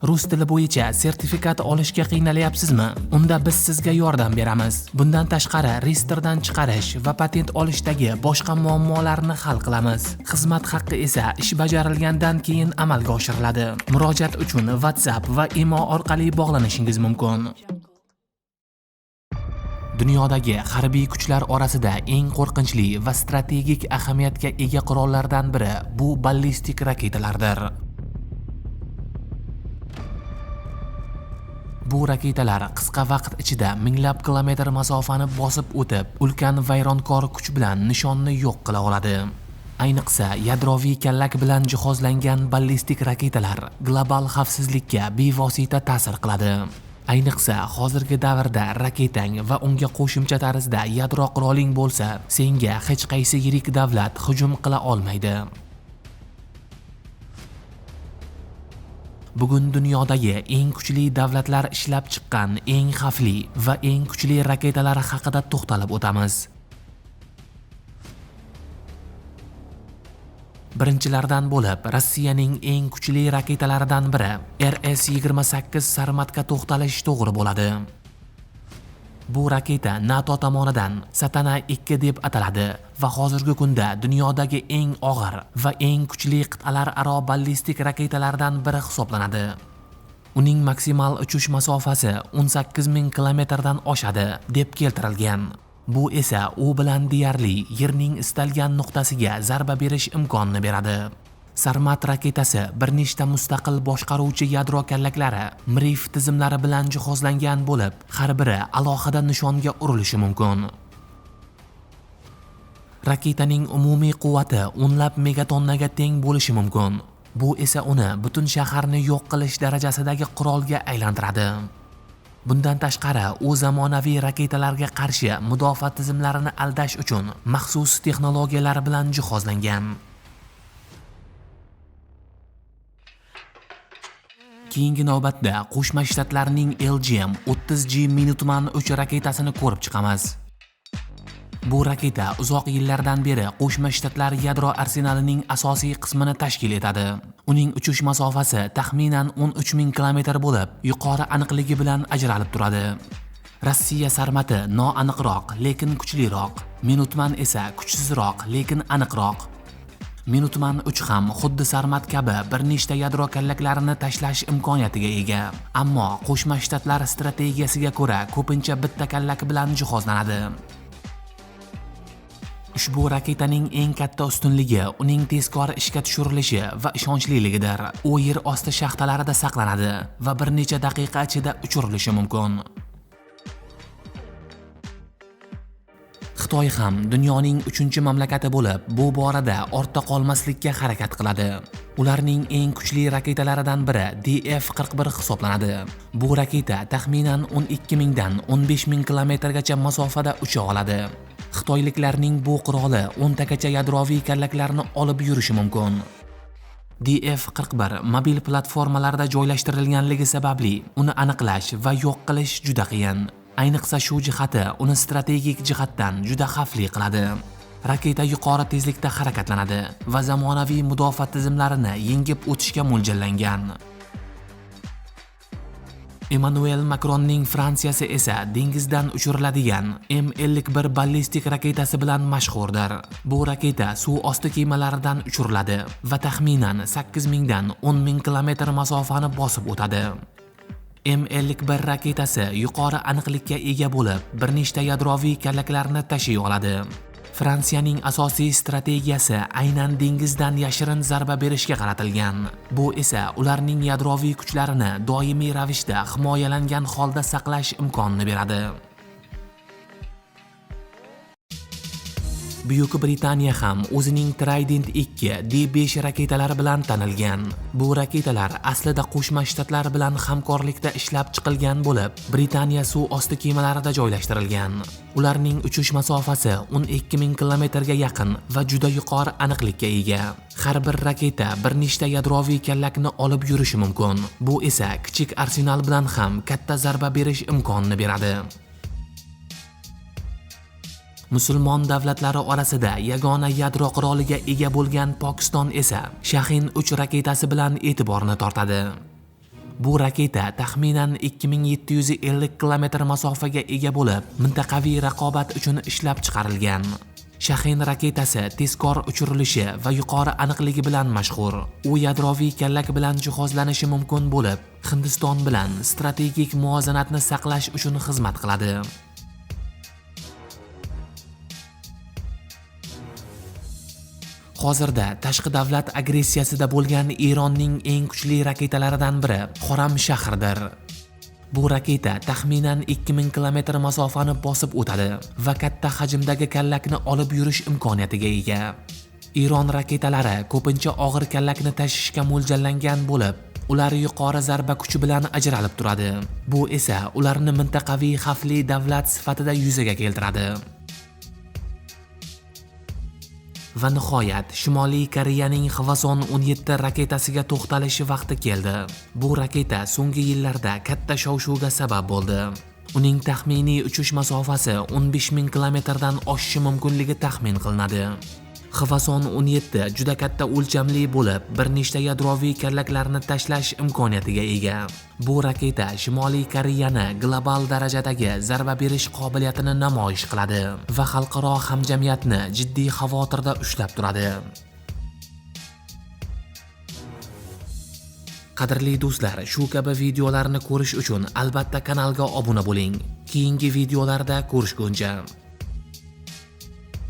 Rus tili bo'yicha sertifikat olishga qiynalyapsizmi? Unda biz sizga yordam beramiz. Bundan tashqari, reyestrdan chiqarish va patent olishdagi boshqa muammolarni hal qilamiz. Xizmat haqqi esa ish bajarilgandan keyin amalga oshiriladi. Murojaat uchun WhatsApp va imo orqali bog'lanishingiz mumkin. Dunyodagi harbiy kuchlar orasida eng qo'rqinchli va strategik ahamiyatga ega qurollardan biri bu ballistik raketalardir. Bu raketalar qisqa vaqt ichida minglab kilometr masofani bosib o'tib, ulkan vayronkor kuch bilan nishonni yo'q qila oladi. Ayniqsa, yadroviy kallak bilan jihozlangan ballistik raketalar global xavfsizlikka bevosita ta'sir qiladi. Ayniqsa, hozirgi davrda raketang va unga qo'shimcha tarzda yadro quroling bo'lsa, senga hech qaysi yirik davlat hujum qila olmaydi. Bugun dunyodagi eng kuchli davlatlar ishlab chiqqan eng xavfli va eng kuchli raketalar haqida to'xtalib o'tamiz. Birinchilardan bo'lib, Rossiyaning eng kuchli raketalaridan biri RS-28 Sarmatga to'xtalish to'g'ri bo'ladi. Bu raketa NATO tomonidan Satana 2 deb ataladi va hozirgi kunda dunyodagi eng og'ir va eng kuchli qit'alararo ballistik raketalardan biri hisoblanadi. Uning maksimal uchish masofasi 18,000 kilometrdan oshadi deb keltirilgan. Bu esa u bilan deyarli Yerning istalgan nuqtasiga zarba berish imkonini beradi. Sarmat raketasi bir nechta mustaqil boshqaruvchi yadro kallaklari MRIF tizimlari bilan jihozlangan bo'lib, har biri alohida nishonga urilishi mumkin. Raketaning umumiy quvvati o'nlab megatonnaga teng bo'lishi mumkin. Bu esa uni butun shaharni yo'q qilish darajasidagi qurolga aylantiradi. Bundan tashqari, u zamonaviy raketalarga qarshi mudofaa tizimlarini aldash uchun maxsus texnologiyalar bilan jihozlangan. Keyingi navbatda Qo'shma Shtatlarning LGM-30G Minuteman 3 raketasini ko'rib chiqamiz. Bu raketa uzoq yillardan beri Qo'shma Shtatlar yadro arsenalining asosiy qismini tashkil etadi. Uning uchish masofasi taxminan 13,000 kilometr bo'lib, yuqori aniqligi bilan ajralib turadi. Rossiya Sarmati noaniqroq, lekin kuchliroq. Minuteman esa kuchsizroq, lekin aniqroq. Minuteman 3 ham xuddi Sarmat kabi bir nechta yadro kallaklarini tashlash imkoniyatiga ega. Ammo Qo'shma Shtatlar strategiyasiga ko'ra ko'pincha bitta kallak bilan jihozlanadi. Ushbu raketaning eng katta ustunligi uning tezkor ishga tushirilishi va ishonchlilig'idir. U yer osti shaxtalarida saqlanadi va bir necha daqiqa ichida uchirilishi mumkin. Xitoy ham dunyoning 3-mamlakati bo'lib, bu borada ortda qolmaslikka harakat qiladi. Ularning eng kuchli raketalaridan biri DF-41 hisoblanadi. Bu raketa taxminan 12,000 dan 15,000 kilometrgacha masofada ucha oladi. Xitoyliklarning bu quroli 10 tagacha yadroviy kallaklarni olib yurishi mumkin. DF-41 mobil platformalarda joylashtirilganligi sababli uni aniqlash va yo'q qilish juda qiyin. Ayniqsa shu jihati uni strategik jihatdan juda xavfli qiladi. Raketa yuqori tezlikda harakatlanadi va zamonaviy mudofaa tizimlarini yengib o'tishga mo'ljallangan. Emmanuel Macronning Fransiyasi esa dengizdan uchiriladigan M51 ballistik raketasi bilan mashhurdir. Bu raketa suv osti kemalaridan uchiriladi va taxminan 8,000 dan 10,000 kilometr masofani bosib o'tadi. M51 raketasi yuqori aniqlikka ega bo'lib, bir nechta yadroviy kallaklarni tashiy oladi. Fransiyaning asosiy strategiyasi aynan dengizdan yashirin zarba berishga qaratilgan. Bu esa ularning yadroviy kuchlarini doimiy ravishda himoyalangan holda saqlash imkonini beradi. Buyuk Britaniya ham o'zining Trident 2 D5 raketalari bilan tanilgan. Bu raketalar aslida Qo'shma Shtatlar bilan hamkorlikda ishlab chiqilgan bo'lib, Britaniya suv osti kemalarida joylashtirilgan. Ularning uchish masofasi 12,000 kilometrga yaqin va juda yuqori aniqlikka ega. Har bir raketa bir nechta yadroviy kallakni olib yurishi mumkin. Bu esa kichik arsenal bilan ham katta zarba berish imkonini beradi. Musulmon davlatlari orasida yagona yadro quroliga ega bo'lgan Pokiston esa Shahin 3 raketasi bilan e'tiborni tortadi. Bu raketa taxminan 2750 kilometr masofaga ega bo'lib, mintaqaviy raqobat uchun ishlab chiqarilgan. Shahin raketasi tezkor uchirilishi va yuqori aniqligi bilan mashhur. U yadroviy kallak bilan jihozlanishi mumkin bo'lib, Hindiston bilan strategik muvozanatni saqlash uchun xizmat qiladi. Hozirda tashqi davlat agressiyasida bo'lgan Eronning eng kuchli raketalaridan biri Xoramshahrdir. Bu raketa taxminan 2000 kilometr masofani bosib o'tadi va katta hajmdagi kallakni olib yurish imkoniyatiga ega. Eron raketalari ko'pincha og'ir kallakni tashishga mo'ljallangan bo'lib, ular yuqori zarba kuchi bilan ajralib turadi. Bu esa ularni mintaqaviy xavfli davlat sifatida yuzaga keltiradi. Va nihoyat Shimoliy Koreyaning Hwasong 17 raketasiga to'xtalishi vaqti keldi. Bu raketa so'nggi yillarda katta shov-shuvga sabab bo'ldi. Uning taxminiy uchish masofasi 15000 kilometrdan oshishi mumkinligi taxmin qilinadi. Hwasong 17 juda katta o'lchamli bo'lib, bir nechta yadroviy kallaklarni tashlash imkoniyatiga ega. Bu raketa Shimoliy Koreyani global darajadagi zarba berish qobiliyatini namoyish qiladi va xalqaro hamjamiyatni jiddiy xavotirda ushlab turadi. Qadrli do'stlar, shu kabi videolarni ko'rish uchun albatta kanalga obuna bo'ling. Keyingi videolarda ko'rishguncha